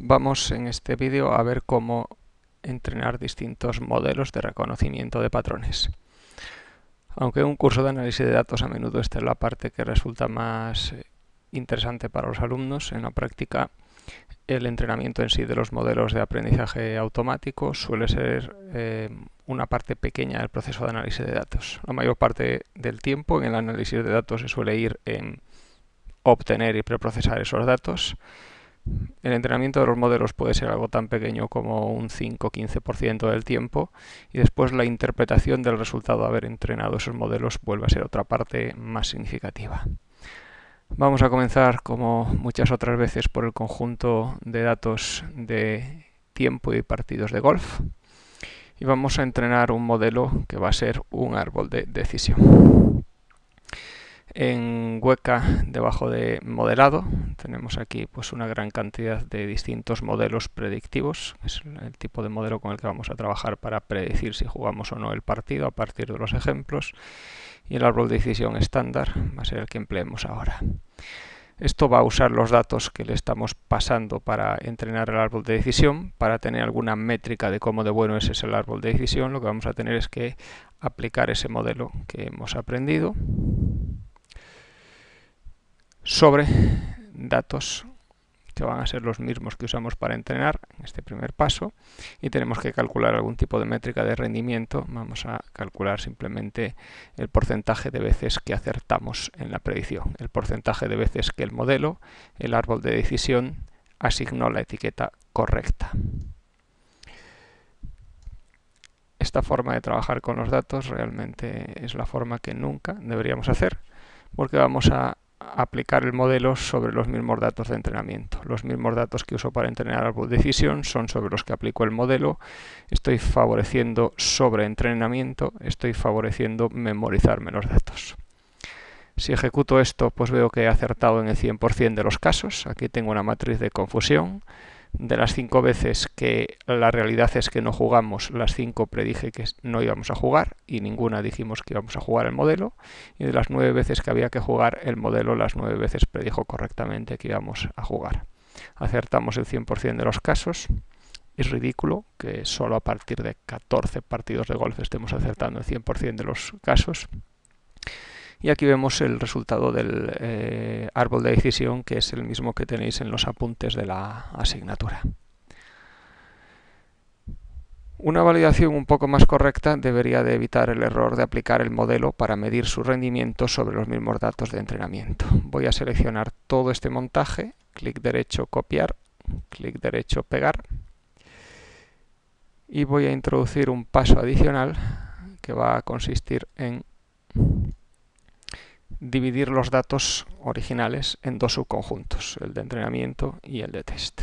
Vamos en este vídeo a ver cómo entrenar distintos modelos de reconocimiento de patrones. Aunque en un curso de análisis de datos a menudo esta es la parte que resulta más interesante para los alumnos, en la práctica el entrenamiento en sí de los modelos de aprendizaje automático suele ser una parte pequeña del proceso de análisis de datos. La mayor parte del tiempo en el análisis de datos se suele ir en obtener y preprocesar esos datos. El entrenamiento de los modelos puede ser algo tan pequeño como un 5-15% del tiempo, y después la interpretación del resultado de haber entrenado esos modelos vuelve a ser otra parte más significativa. Vamos a comenzar, como muchas otras veces, por el conjunto de datos de tiempo y partidos de golf, y vamos a entrenar un modelo que va a ser un árbol de decisión. En Weka, debajo de modelado, tenemos aquí pues una gran cantidad de distintos modelos predictivos. Es el tipo de modelo con el que vamos a trabajar para predecir si jugamos o no el partido a partir de los ejemplos. Y el árbol de decisión estándar va a ser el que empleemos ahora. Esto va a usar los datos que le estamos pasando para entrenar el árbol de decisión. Para tener alguna métrica de cómo de bueno ese es el árbol de decisión, lo que vamos a tener es que aplicar ese modelo que hemos aprendido sobre datos que van a ser los mismos que usamos para entrenar en este primer paso, y tenemos que calcular algún tipo de métrica de rendimiento. Vamos a calcular simplemente el porcentaje de veces que acertamos en la predicción, el porcentaje de veces que el modelo, el árbol de decisión, asignó la etiqueta correcta. Esta forma de trabajar con los datos realmente es la forma que nunca deberíamos hacer, porque vamos a aplicar el modelo sobre los mismos datos de entrenamiento. Los mismos datos que uso para entrenar árbol de decisión son sobre los que aplico el modelo. Estoy favoreciendo sobreentrenamiento, estoy favoreciendo memorizarme los datos. Si ejecuto esto, pues veo que he acertado en el 100% de los casos. Aquí tengo una matriz de confusión. De las 5 veces que la realidad es que no jugamos, las 5 predije que no íbamos a jugar y ninguna dijimos que íbamos a jugar el modelo. Y de las 9 veces que había que jugar el modelo, las 9 veces predijo correctamente que íbamos a jugar. Acertamos el 100% de los casos. Es ridículo que solo a partir de 14 partidos de golf estemos acertando el 100% de los casos. Y aquí vemos el resultado del árbol de decisión, que es el mismo que tenéis en los apuntes de la asignatura. Una validación un poco más correcta debería de evitar el error de aplicar el modelo para medir su rendimiento sobre los mismos datos de entrenamiento. Voy a seleccionar todo este montaje, clic derecho copiar, clic derecho pegar, y voy a introducir un paso adicional que va a consistir en dividir los datos originales en dos subconjuntos, el de entrenamiento y el de test.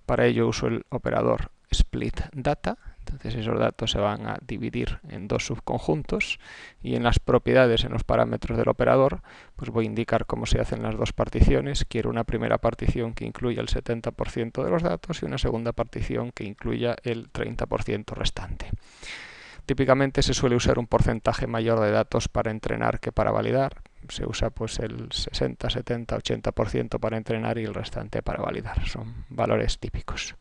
Para ello uso el operador split data. Entonces esos datos se van a dividir en dos subconjuntos, y en las propiedades, en los parámetros del operador, pues voy a indicar cómo se hacen las dos particiones. Quiero una primera partición que incluya el 70% de los datos y una segunda partición que incluya el 30% restante. Típicamente se suele usar un porcentaje mayor de datos para entrenar que para validar. Se usa pues el 60, 70, 80% para entrenar y el restante para validar. Son valores típicos.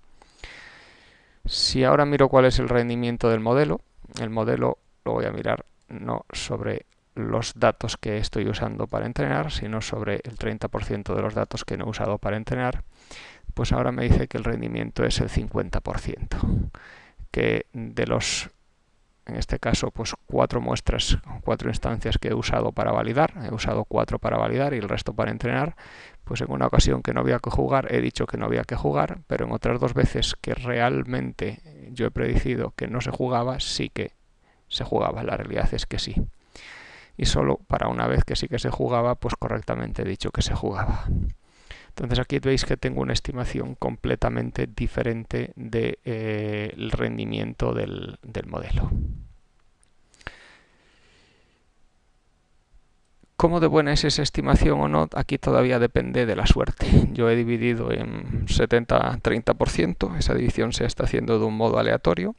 Si ahora miro cuál es el rendimiento del modelo, el modelo lo voy a mirar no sobre los datos que estoy usando para entrenar, sino sobre el 30% de los datos que no he usado para entrenar, pues ahora me dice que el rendimiento es el 50%, que de los, en este caso, pues 4 muestras, 4 instancias que he usado para validar, he usado 4 para validar y el resto para entrenar. Pues en una ocasión que no había que jugar, he dicho que no había que jugar, pero en otras 2 veces que realmente yo he predicido que no se jugaba, sí que se jugaba. La realidad es que sí. Y solo para una vez que sí que se jugaba, pues correctamente he dicho que se jugaba. Entonces aquí veis que tengo una estimación completamente diferente del rendimiento del modelo. ¿Cómo de buena es esa estimación o no? Aquí todavía depende de la suerte. Yo he dividido en 70-30%, esa división se está haciendo de un modo aleatorio.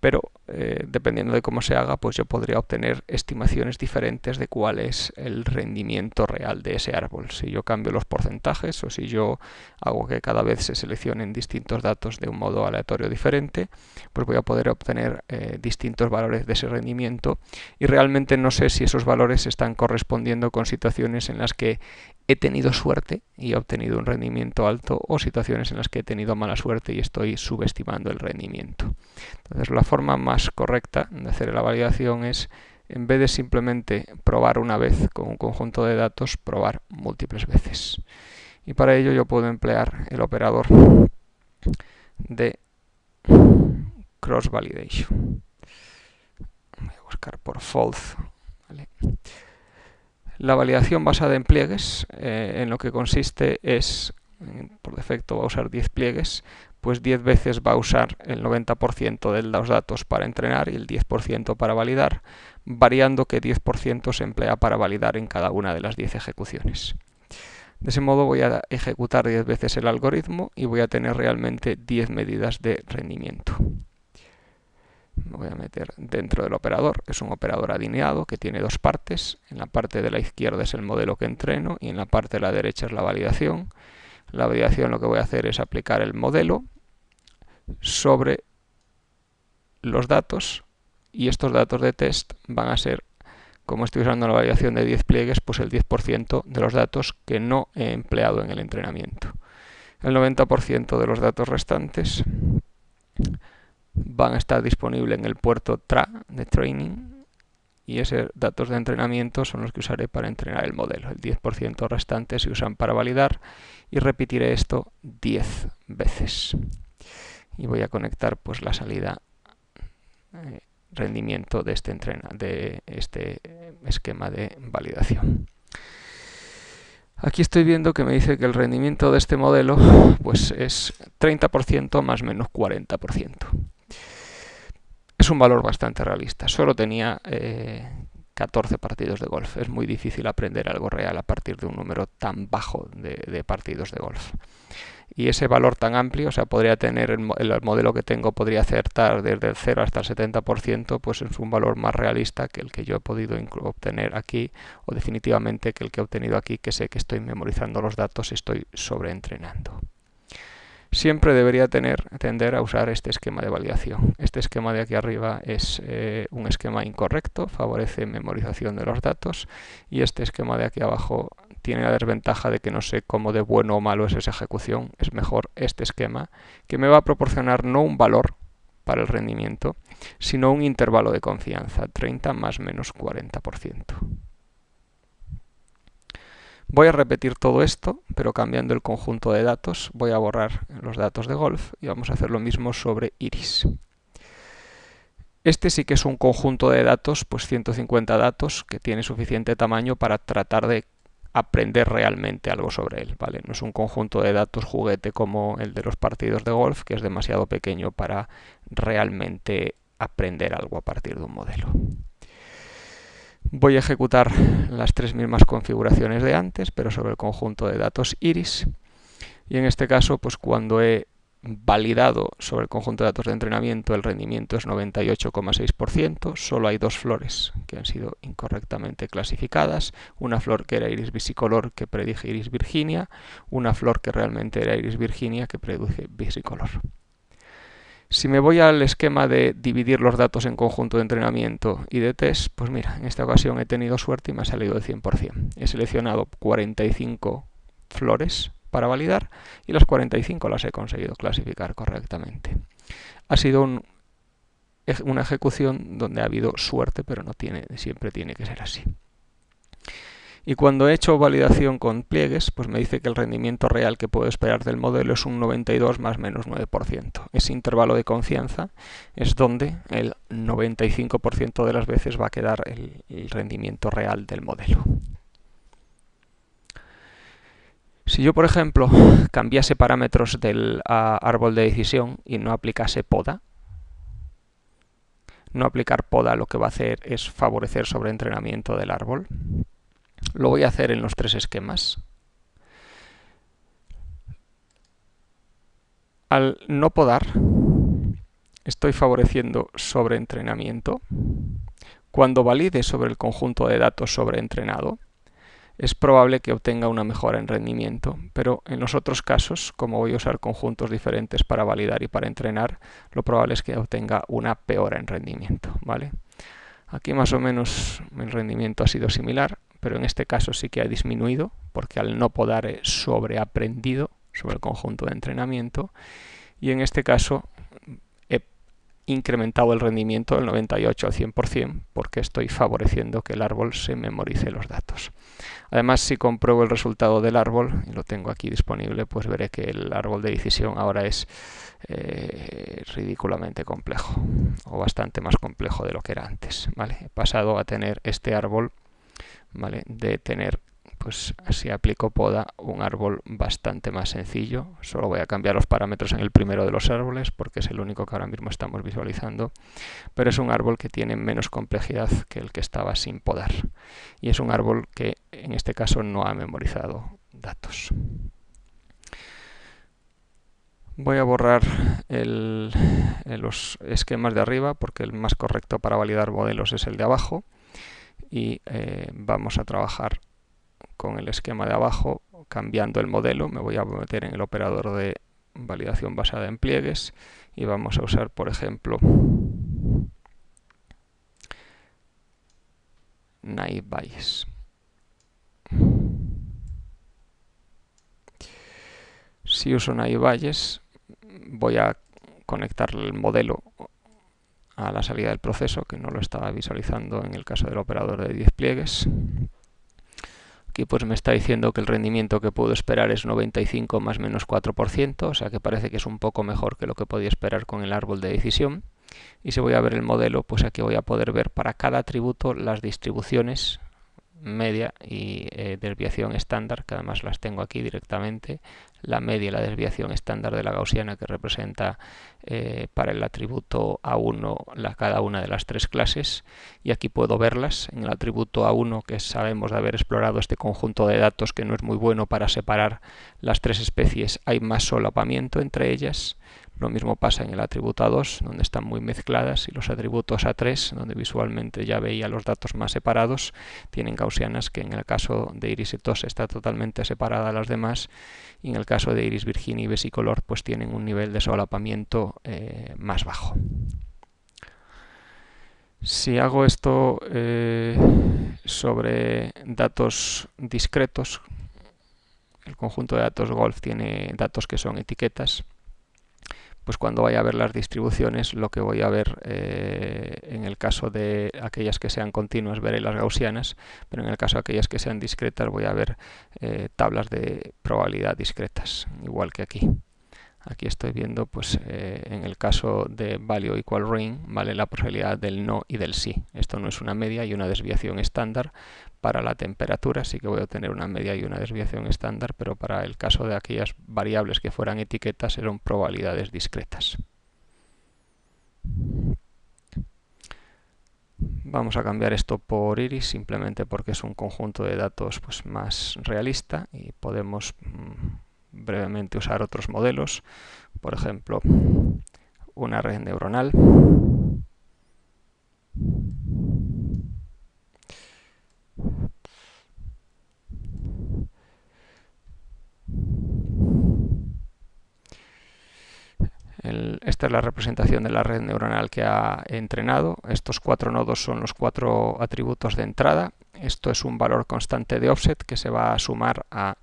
pero dependiendo de cómo se haga, pues yo podría obtener estimaciones diferentes de cuál es el rendimiento real de ese árbol. Si yo cambio los porcentajes o si yo hago que cada vez se seleccionen distintos datos de un modo aleatorio diferente, pues voy a poder obtener distintos valores de ese rendimiento, y realmente no sé si esos valores están correspondiendo con situaciones en las que he tenido suerte y he obtenido un rendimiento alto, o situaciones en las que he tenido mala suerte y estoy subestimando el rendimiento. Entonces, la forma más correcta de hacer la validación es, en vez de simplemente probar una vez con un conjunto de datos, probar múltiples veces. Y para ello yo puedo emplear el operador de cross validation. Voy a buscar por false. ¿Vale? La validación basada en pliegues, en lo que consiste es, por defecto va a usar 10 pliegues, pues 10 veces va a usar el 90% de los datos para entrenar y el 10% para validar, variando que 10% se emplea para validar en cada una de las 10 ejecuciones. De ese modo voy a ejecutar 10 veces el algoritmo y voy a tener realmente 10 medidas de rendimiento. Me voy a meter dentro del operador. Es un operador alineado que tiene dos partes. En la parte de la izquierda es el modelo que entreno y en la parte de la derecha es la validación. La validación, lo que voy a hacer es aplicar el modelo sobre los datos, y estos datos de test van a ser, como estoy usando la validación de 10 pliegues, pues el 10% de los datos que no he empleado en el entrenamiento. El 90% de los datos restantes van a estar disponibles en el puerto TRA de training, y esos datos de entrenamiento son los que usaré para entrenar el modelo. El 10% restante se usan para validar, y repetiré esto 10 veces. Y voy a conectar pues la salida rendimiento de este esquema de validación. Aquí estoy viendo que me dice que el rendimiento de este modelo pues es 30% más menos 40%. Es un valor bastante realista. Solo tenía 14 partidos de golf. Es muy difícil aprender algo real a partir de un número tan bajo de partidos de golf. Y ese valor tan amplio, o sea, podría tener el modelo que tengo podría acertar desde el 0 hasta el 70%, pues es un valor más realista que el que yo he podido obtener aquí, o definitivamente que el que he obtenido aquí, que sé que estoy memorizando los datos y estoy sobreentrenando. Siempre debería tender a usar este esquema de validación. Este esquema de aquí arriba es un esquema incorrecto, favorece memorización de los datos, y este esquema de aquí abajo tiene la desventaja de que no sé cómo de bueno o malo es esa ejecución. Es mejor este esquema, que me va a proporcionar no un valor para el rendimiento, sino un intervalo de confianza, 30 más menos 40%. Voy a repetir todo esto, pero cambiando el conjunto de datos. Voy a borrar los datos de golf y vamos a hacer lo mismo sobre iris. Este sí que es un conjunto de datos, pues 150 datos, que tiene suficiente tamaño para tratar de aprender realmente algo sobre él, ¿vale? No es un conjunto de datos juguete como el de los partidos de golf, que es demasiado pequeño para realmente aprender algo a partir de un modelo. Voy a ejecutar las tres mismas configuraciones de antes, pero sobre el conjunto de datos iris. Y en este caso, pues cuando he validado sobre el conjunto de datos de entrenamiento, el rendimiento es 98,6%. Solo hay dos flores que han sido incorrectamente clasificadas. Una flor que era iris visicolor, que predije iris virginia. Una flor que realmente era iris virginia, que preduje visicolor. Si me voy al esquema de dividir los datos en conjunto de entrenamiento y de test, pues mira, en esta ocasión he tenido suerte y me ha salido el 100%. He seleccionado 45 flores para validar y las 45 las he conseguido clasificar correctamente. Ha sido una ejecución donde ha habido suerte, pero no siempre tiene que ser así. Y cuando he hecho validación con pliegues, pues me dice que el rendimiento real que puedo esperar del modelo es un 92 más menos 9%. Ese intervalo de confianza es donde el 95% de las veces va a quedar el rendimiento real del modelo. Si yo, por ejemplo, cambiase parámetros del árbol de decisión y no aplicase poda, no aplicar poda lo que va a hacer es favorecer sobreentrenamiento del árbol. Lo voy a hacer en los tres esquemas. Al no podar, estoy favoreciendo sobreentrenamiento. Cuando valide sobre el conjunto de datos sobreentrenado, es probable que obtenga una mejora en rendimiento, pero en los otros casos, como voy a usar conjuntos diferentes para validar y para entrenar, lo probable es que obtenga una peora en rendimiento, ¿vale? Aquí más o menos el rendimiento ha sido similar, pero en este caso sí que ha disminuido, porque al no podar he sobreaprendido sobre el conjunto de entrenamiento, y en este caso he incrementado el rendimiento del 98 al 100% porque estoy favoreciendo que el árbol se memorice los datos. Además, si compruebo el resultado del árbol, y lo tengo aquí disponible, pues veré que el árbol de decisión ahora es ridículamente complejo, o bastante más complejo de lo que era antes, ¿vale? He pasado a tener este árbol, ¿vale?, de tener, pues si aplico poda, un árbol bastante más sencillo. Solo voy a cambiar los parámetros en el primero de los árboles porque es el único que ahora mismo estamos visualizando, pero es un árbol que tiene menos complejidad que el que estaba sin podar, y es un árbol que en este caso no ha memorizado datos. Voy a borrar los esquemas de arriba porque el más correcto para validar modelos es el de abajo, y vamos a trabajar con el esquema de abajo cambiando el modelo. Me voy a meter en el operador de validación basada en pliegues y vamos a usar, por ejemplo, naive Bayes. Si uso naive Bayes, voy a conectar el modelo a la salida del proceso, que no lo estaba visualizando en el caso del operador de 10 pliegues. Aquí pues me está diciendo que el rendimiento que puedo esperar es 95 más menos 4%, o sea que parece que es un poco mejor que lo que podía esperar con el árbol de decisión. Y si voy a ver el modelo, pues aquí voy a poder ver para cada atributo las distribuciones media y desviación estándar, que además las tengo aquí directamente, la media y la desviación estándar de la gaussiana, que representa para el atributo A1 cada una de las tres clases, y aquí puedo verlas en el atributo A1, que sabemos de haber explorado este conjunto de datos que no es muy bueno para separar las tres especies, hay más solapamiento entre ellas. Lo mismo pasa en el atributo A2, donde están muy mezcladas, y los atributos A3, donde visualmente ya veía los datos más separados, tienen gaussianas que en el caso de iris etosa está totalmente separada a las demás, y en el caso de iris virginia y versicolor pues tienen un nivel de solapamiento más bajo. Si hago esto sobre datos discretos, el conjunto de datos Golf tiene datos que son etiquetas, pues cuando vaya a ver las distribuciones, lo que voy a ver en el caso de aquellas que sean continuas veré las gaussianas, pero en el caso de aquellas que sean discretas voy a ver tablas de probabilidad discretas, igual que aquí. Aquí estoy viendo, pues en el caso de value equal ring, ¿vale?, la probabilidad del no y del sí. Esto no es una media y una desviación estándar. Para la temperatura sí que voy a tener una media y una desviación estándar, pero para el caso de aquellas variables que fueran etiquetas eran probabilidades discretas. Vamos a cambiar esto por iris, simplemente porque es un conjunto de datos pues más realista, y podemos brevemente usar otros modelos, por ejemplo una red neuronal. Esta es la representación de la red neuronal que ha entrenado. Estos 4 nodos son los 4 atributos de entrada. Esto es un valor constante de offset que se va a sumar a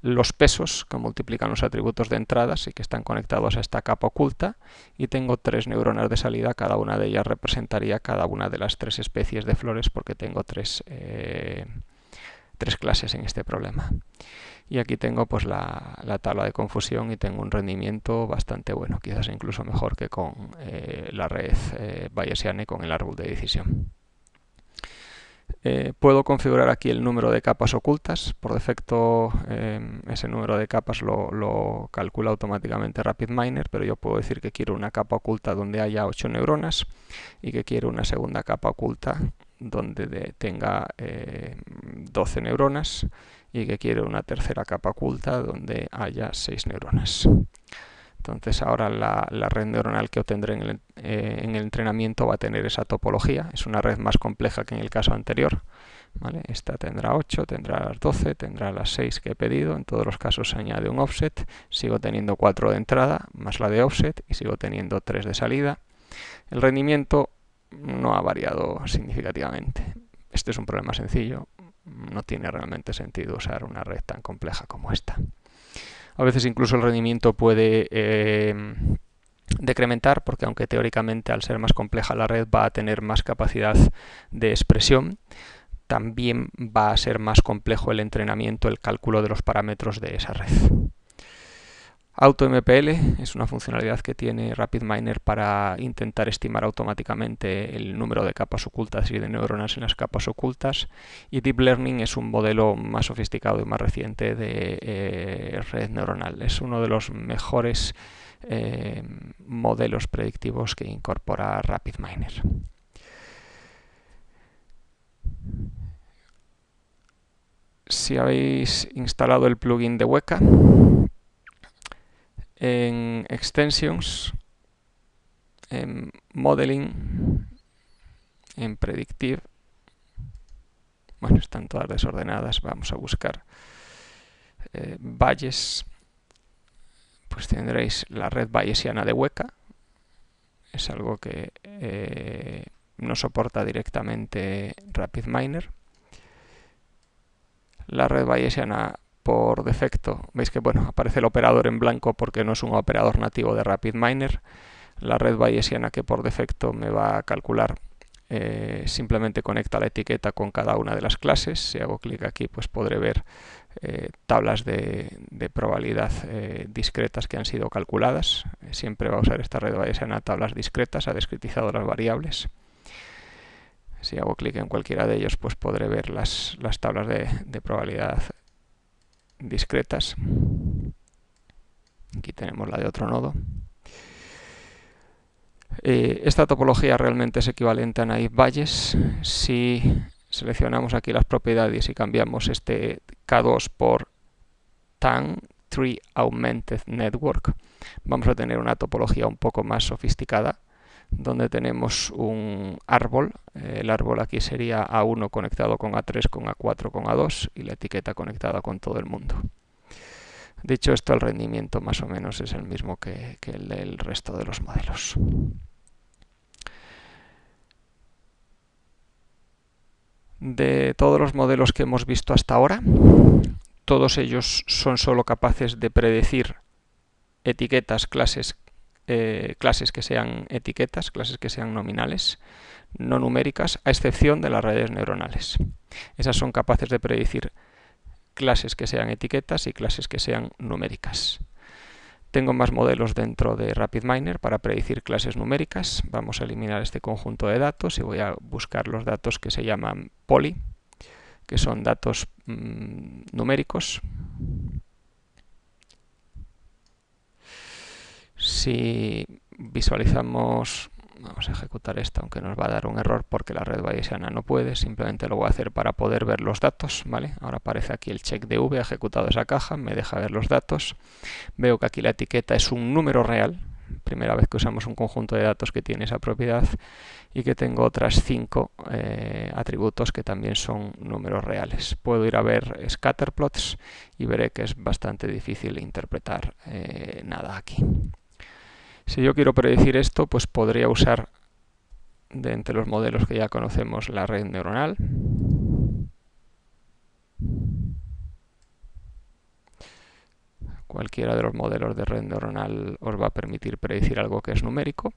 los pesos que multiplican los atributos de entradas y que están conectados a esta capa oculta, y tengo 3 neuronas de salida. Cada una de ellas representaría cada una de las 3 especies de flores, porque tengo tres clases en este problema. Y aquí tengo pues la tabla de confusión, y tengo un rendimiento bastante bueno, quizás incluso mejor que con la red bayesiana y con el árbol de decisión. Puedo configurar aquí el número de capas ocultas. Por defecto ese número de capas lo calcula automáticamente RapidMiner, pero yo puedo decir que quiero una capa oculta donde haya 8 neuronas y que quiero una segunda capa oculta donde tenga 12 neuronas, y que quiero una tercera capa oculta donde haya 6 neuronas. Entonces ahora la red neuronal que obtendré en el entrenamiento va a tener esa topología. Es una red más compleja que en el caso anterior. ¿Vale? Esta tendrá 8, tendrá las 12, tendrá las 6 que he pedido. En todos los casos se añade un offset. Sigo teniendo 4 de entrada más la de offset y sigo teniendo 3 de salida. El rendimiento no ha variado significativamente. Este es un problema sencillo. No tiene realmente sentido usar una red tan compleja como esta. A veces incluso el rendimiento puede decrementar, porque aunque teóricamente al ser más compleja la red va a tener más capacidad de expresión, también va a ser más complejo el entrenamiento, el cálculo de los parámetros de esa red. AutoMPL es una funcionalidad que tiene RapidMiner para intentar estimar automáticamente el número de capas ocultas y de neuronas en las capas ocultas, y Deep Learning es un modelo más sofisticado y más reciente de red neuronal. Es uno de los mejores modelos predictivos que incorpora RapidMiner. Si habéis instalado el plugin de Weka, en Extensions, en Modeling, en Predictive, bueno, están todas desordenadas, vamos a buscar Bayes, pues tendréis la red bayesiana de Weka. Es algo que no soporta directamente RapidMiner. La red bayesiana por defecto, veis que bueno, aparece el operador en blanco porque no es un operador nativo de RapidMiner. La red bayesiana que por defecto me va a calcular simplemente conecta la etiqueta con cada una de las clases. Si hago clic aquí, pues podré ver tablas de probabilidad discretas que han sido calculadas. Siempre va a usar esta red bayesiana tablas discretas, ha discretizado las variables. Si hago clic en cualquiera de ellos, pues podré ver las tablas de probabilidad discretas. Aquí tenemos la de otro nodo. Esta topología realmente es equivalente a Naive Bayes. Si seleccionamos aquí las propiedades y cambiamos este K2 por TAN, Tree Augmented Network, vamos a tener una topología un poco más sofisticada, donde tenemos un árbol. El árbol aquí sería A1 conectado con A3, con A4, con A2 y la etiqueta conectada con todo el mundo. Dicho esto, el rendimiento más o menos es el mismo que el del resto de los modelos. De todos los modelos que hemos visto hasta ahora, todos ellos son solo capaces de predecir etiquetas, clases que sean etiquetas, clases que sean nominales, no numéricas, a excepción de las redes neuronales. Esas son capaces de predecir clases que sean etiquetas y clases que sean numéricas. Tengo más modelos dentro de RapidMiner para predecir clases numéricas. Vamos a eliminar este conjunto de datos y voy a buscar los datos que se llaman poly, que son datos numéricos. Si visualizamos, vamos a ejecutar esta, aunque nos va a dar un error porque la red bayesiana no puede, simplemente lo voy a hacer para poder ver los datos, ¿vale? Ahora aparece aquí el check de V, ha ejecutado esa caja, me deja ver los datos. Veo que aquí la etiqueta es un número real, primera vez que usamos un conjunto de datos que tiene esa propiedad, y que tengo otras 5 atributos que también son números reales. Puedo ir a ver scatterplots y veré que es bastante difícil interpretar nada aquí. Si yo quiero predecir esto, pues podría usar de entre los modelos que ya conocemos la red neuronal. Cualquiera de los modelos de red neuronal os va a permitir predecir algo que es numérico,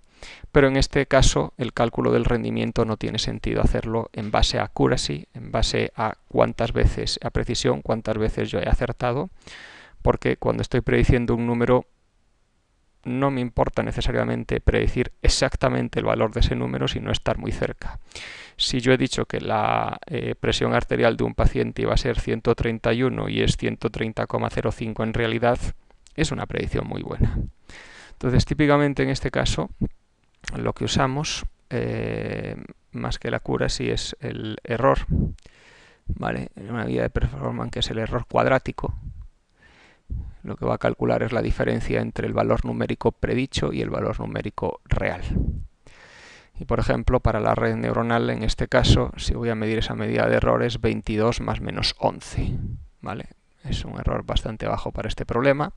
pero en este caso el cálculo del rendimiento no tiene sentido hacerlo en base a accuracy, en base a cuántas veces, a precisión, cuántas veces yo he acertado, porque cuando estoy prediciendo un número no me importa necesariamente predecir exactamente el valor de ese número, sino estar muy cerca. Si yo he dicho que la presión arterial de un paciente iba a ser 131 y es 130,05 en realidad, es una predicción muy buena. Entonces, típicamente en este caso, lo que usamos, más que la accuracy, es el error, ¿vale? En una guía de performance, que es el error cuadrático. lo que va a calcular es la diferencia entre el valor numérico predicho y el valor numérico real. Y por ejemplo, para la red neuronal, en este caso, si voy a medir esa medida de error, es 22 más menos 11. ¿Vale? Es un error bastante bajo para este problema.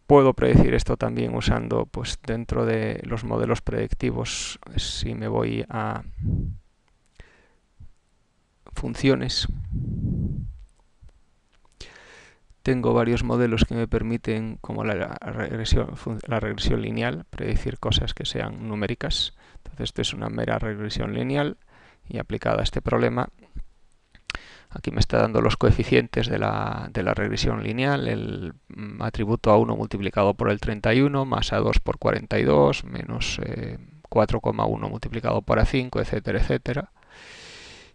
Puedo predecir esto también usando, pues dentro de los modelos predictivos, si me voy a funciones, tengo varios modelos que me permiten, como la regresión lineal, predecir cosas que sean numéricas. Entonces esto es una mera regresión lineal y aplicada a este problema, aquí me está dando los coeficientes de la regresión lineal, el atributo A1 multiplicado por el 31, más A2 por 42, menos 4,1 multiplicado por A5, etcétera, etcétera.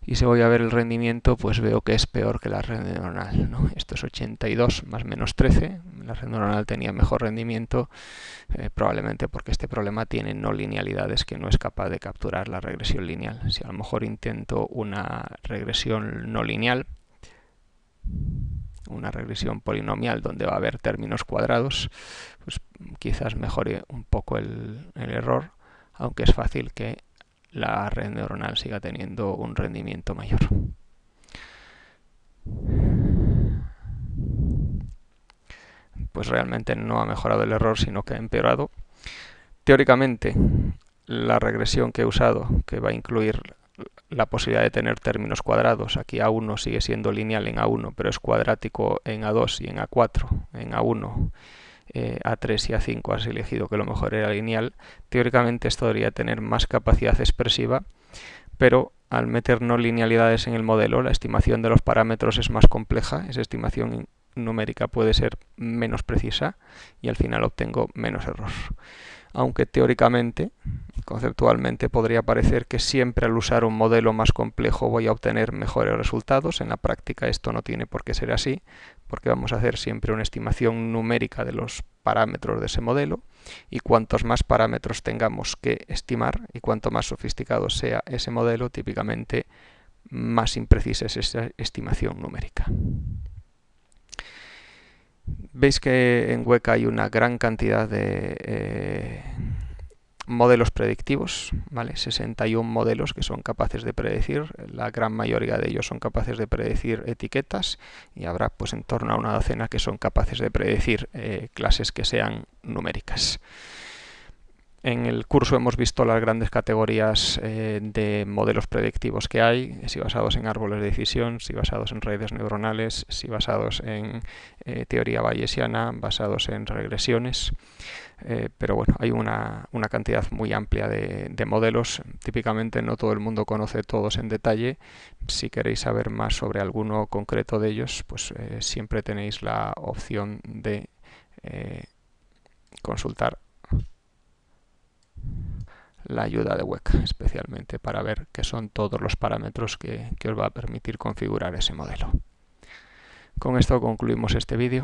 Y si voy a ver el rendimiento, pues veo que es peor que la red neuronal, ¿no? Esto es 82 más menos 13. La red neuronal tenía mejor rendimiento, probablemente porque este problema tiene no linealidades que no es capaz de capturar la regresión lineal. Si a lo mejor intento una regresión no lineal, una regresión polinomial donde va a haber términos cuadrados, pues quizás mejore un poco el error, aunque es fácil que la red neuronal siga teniendo un rendimiento mayor. Pues realmente no ha mejorado el error, sino que ha empeorado. Teóricamente, la regresión que he usado, que va a incluir la posibilidad de tener términos cuadrados, aquí A1 sigue siendo lineal en A1, pero es cuadrático en A2 y en A4, en A1, A3 y A5 has elegido que lo mejor era lineal. Teóricamente esto debería tener más capacidad expresiva, pero al meter no linealidades en el modelo, la estimación de los parámetros es más compleja, esa estimación numérica puede ser menos precisa y al final obtengo menos error. Aunque teóricamente, conceptualmente, podría parecer que siempre al usar un modelo más complejo voy a obtener mejores resultados. En la práctica esto no tiene por qué ser así, porque vamos a hacer siempre una estimación numérica de los parámetros de ese modelo, y cuantos más parámetros tengamos que estimar y cuanto más sofisticado sea ese modelo, típicamente más imprecisa es esa estimación numérica. Veis que en Weka hay una gran cantidad de modelos predictivos, ¿vale? 61 modelos que son capaces de predecir, la gran mayoría de ellos son capaces de predecir etiquetas y habrá pues en torno a una docena que son capaces de predecir clases que sean numéricas. En el curso hemos visto las grandes categorías de modelos predictivos que hay, si basados en árboles de decisión, si basados en redes neuronales, si basados en teoría bayesiana, basados en regresiones. Pero bueno, hay una cantidad muy amplia de modelos. Típicamente no todo el mundo conoce todos en detalle. Si queréis saber más sobre alguno concreto de ellos, pues siempre tenéis la opción de consultar la ayuda de Weka, especialmente para ver qué son todos los parámetros que os va a permitir configurar ese modelo. Con esto concluimos este vídeo.